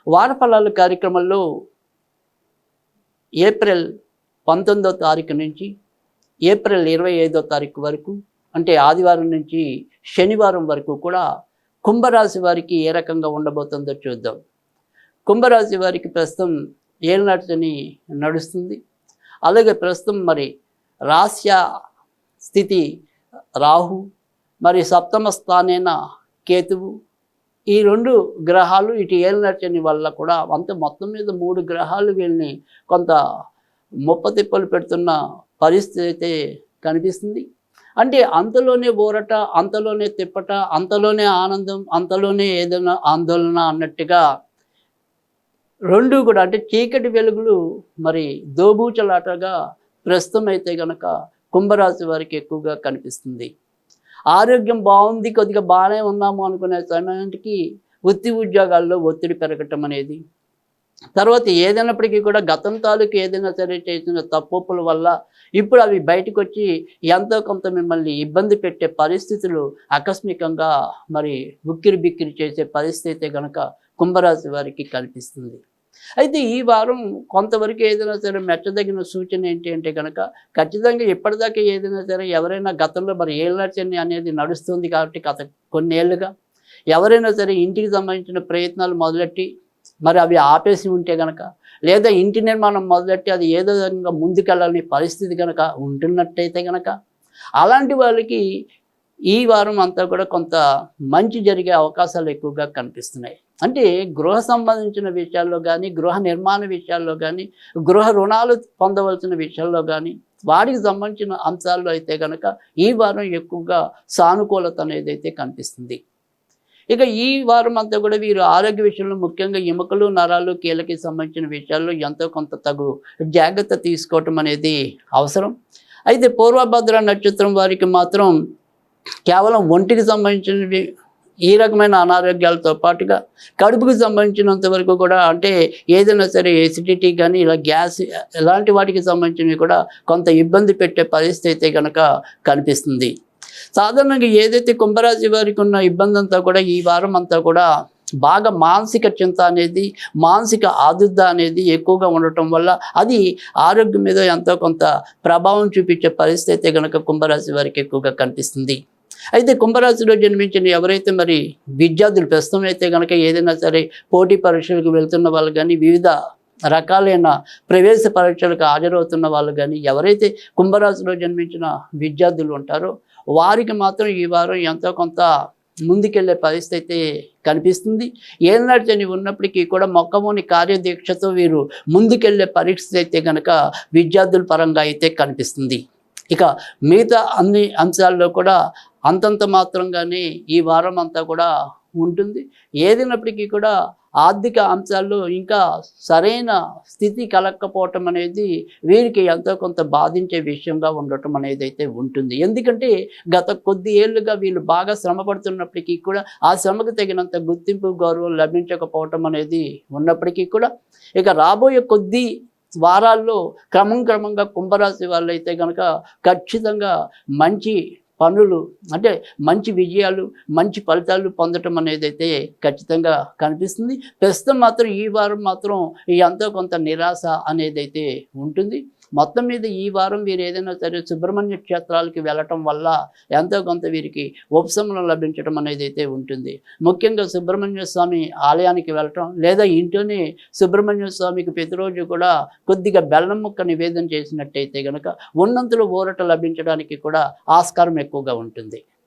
వారఫలాలు కార్యక్రమంలో ఏప్రిల్ 19వ తారీఖు నుంచి ఏప్రిల్ 25వ తారీఖు వరకు, అంటే ఆదివారం నుంచి శనివారం వరకు కూడా కుంభరాశి వారికి ఏ రకంగా ఉండబోతుందో చూద్దాం. కుంభరాశి వారికి ప్రస్తుతం ఏలినాటి శని నడుస్తుంది. అలాగే ప్రస్తుతం మరి రాస్య స్థితి రాహు, మరి సప్తమ స్థానైన కేతువు, ఈ రెండు గ్రహాలు ఇటు ఏలినాటి శని వల్ల కూడా మొత్తం మీద 3 గ్రహాలు వీళ్ళని కొంత ముప్పతిప్పలు పెడుతున్న పరిస్థితి అయితే కనిపిస్తుంది. అంటే అంతలోనే ఊరట, అంతలోనే తిప్పట, అంతలోనే ఆనందం, అంతలోనే ఏదైనా ఆందోళన అన్నట్టుగా రెండు కూడా, అంటే చీకటి వెలుగులు మరి దోబూచలాటగా ప్రస్తుతం అయితే కనుక కుంభరాశి వారికి ఎక్కువగా కనిపిస్తుంది. ఆరోగ్యం బాగుంది, కొద్దిగా బాగానే ఉన్నాము అనుకునే సమయానికి వృత్తి ఉద్యోగాల్లో ఒత్తిడి పెరగటం అనేది, తర్వాత ఏదైనప్పటికీ కూడా గతం తాలూకు ఏదైనా సరే చేసిన తప్పుల వల్ల ఇప్పుడు అవి బయటకు వచ్చి ఎంతో కొంత మిమ్మల్ని ఇబ్బంది పెట్టే పరిస్థితులు ఆకస్మికంగా మరి ఉక్కిరి బిక్కిరి చేసే పరిస్థితి కనుక కుంభరాశి వారికి కనిపిస్తుంది. అయితే ఈ వారం కొంతవరకు ఏదైనా సరే మెచ్చదగిన సూచన ఏంటి అంటే కనుక, ఖచ్చితంగా ఇప్పటిదాకా ఏదైనా సరే ఎవరైనా గతంలో మరి ఏలినాటి శని అనేది నడుస్తుంది కాబట్టి గత కొన్నేళ్లుగా ఎవరైనా సరే ఇంటికి సంబంధించిన ప్రయత్నాలు మొదలెట్టి మరి అవి ఆపేసి ఉంటే కనుక, లేదా ఇంటి నిర్మాణం మొదలెట్టి అది ఏదో విధంగా ముందుకెళ్ళాలని పరిస్థితి కనుక ఉంటున్నట్టయితే కనుక, అలాంటి వాళ్ళకి ఈ వారం అంతా కూడా కొంత మంచి జరిగే అవకాశాలు ఎక్కువగా కనిపిస్తున్నాయి. అంటే గృహ సంబంధించిన విషయాల్లో కానీ, గృహ నిర్మాణ విషయాల్లో కానీ, గృహ రుణాలు పొందవలసిన విషయాల్లో కానీ, వాటికి సంబంధించిన అంశాల్లో అయితే కనుక ఈ వారం ఎక్కువగా సానుకూలత అనేది అయితే కనిపిస్తుంది. ఇక ఈ వారం అంతా కూడా వీరు ఆరోగ్య విషయంలో ముఖ్యంగా ఎముకలు, నరాలు, కీళ్ళకి సంబంధించిన విషయాల్లో ఎంతో కొంత తగు జాగ్రత్త తీసుకోవటం అనేది అవసరం. అయితే పూర్వభద్ర నక్షత్రం వారికి మాత్రం కేవలం ఒంటికి సంబంధించినవి ఈ రకమైన అనారోగ్యాలతో పాటుగా కడుపుకి సంబంధించినంత వరకు కూడా, అంటే ఏదైనా సరే ఎసిడిటీ కానీ ఇలా గ్యాస్ ఇలాంటి వాటికి సంబంధించినవి కూడా కొంత ఇబ్బంది పెట్టే పరిస్థితి అయితే కనుక కనిపిస్తుంది. సాధారణంగా ఏదైతే కుంభరాశి వారికి ఉన్న ఇబ్బంది అంతా కూడా ఈ వారం అంతా కూడా బాగా మానసిక చింత అనేది, మానసిక ఆదుర్ద అనేది ఎక్కువగా ఉండటం వల్ల అది ఆరోగ్యం మీద ఎంతో కొంత ప్రభావం చూపించే పరిస్థితి అయితే కనుక కుంభరాశి వారికి ఎక్కువగా కనిపిస్తుంది. అయితే కుంభరాశిలో జన్మించిన ఎవరైతే మరి విద్యార్థులు ప్రస్తుతం అయితే కనుక ఏదైనా సరే పోటీ పరీక్షలకు వెళ్తున్న వాళ్ళు కానీ, వివిధ రకాలైన ప్రవేశ పరీక్షలకు హాజరవుతున్న వాళ్ళు కానీ, ఎవరైతే కుంభరాశిలో జన్మించిన విద్యార్థులు ఉంటారో వారికి మాత్రం ఈ వారం ఎంతో కొంత ముందుకెళ్లే పరిస్థితి అయితే కనిపిస్తుంది. ఏలినాటి శని ఉన్నప్పటికీ కూడా మొక్కమోని కార్యదీక్షతో వీరు ముందుకెళ్లే పరిస్థితి అయితే కనుక విద్యార్థుల పరంగా అయితే కనిపిస్తుంది. ఇక మిగతా అన్ని అంశాల్లో కూడా అంతంత మాత్రంగానే ఈ వారం అంతా కూడా ఉంటుంది. ఏదైనప్పటికీ కూడా ఆర్థిక అంశాల్లో ఇంకా సరైన స్థితి కలగకపోవటం అనేది వీరికి ఎంతో కొంత బాధించే విషయంగా ఉండటం అనేది అయితే ఉంటుంది. ఎందుకంటే గత కొద్ది ఏళ్ళుగా వీళ్ళు బాగా శ్రమ పడుతున్నప్పటికీ కూడా ఆ శ్రమకు తగినంత గుర్తింపు, గౌరవం లభించకపోవటం అనేది ఉన్నప్పటికీ కూడా ఇక రాబోయే కొద్ది వారాల్లో క్రమంగా కుంభరాశి వాళ్ళు అయితే కనుక ఖచ్చితంగా మంచి పనులు, అంటే మంచి విజయాలు, మంచి ఫలితాలు పొందటం అనేది అయితే ఖచ్చితంగా కనిపిస్తుంది. ప్రస్తుతం మాత్రం ఈ వారం మాత్రం ఎంతో కొంత నిరాశ అనేది అయితే ఉంటుంది. మొత్తం మీద ఈ వారం వీరు ఏదైనా సరే సుబ్రహ్మణ్య క్షేత్రాలకి వెళ్ళటం వల్ల ఎంతో కొంత వీరికి ఉపశమనం లభించడం అనేది అయితే ఉంటుంది. ముఖ్యంగా సుబ్రహ్మణ్య స్వామి ఆలయానికి వెళ్ళటం, లేదా ఇంట్లోనే సుబ్రహ్మణ్య స్వామికి ప్రతిరోజు కూడా కొద్దిగా బెల్లం ముక్క నివేదన చేసినట్టయితే కనుక ఉన్నంతలో ఊరట లభించడానికి కూడా ఆస్కారం ఎక్కువగా ఉంటుంది.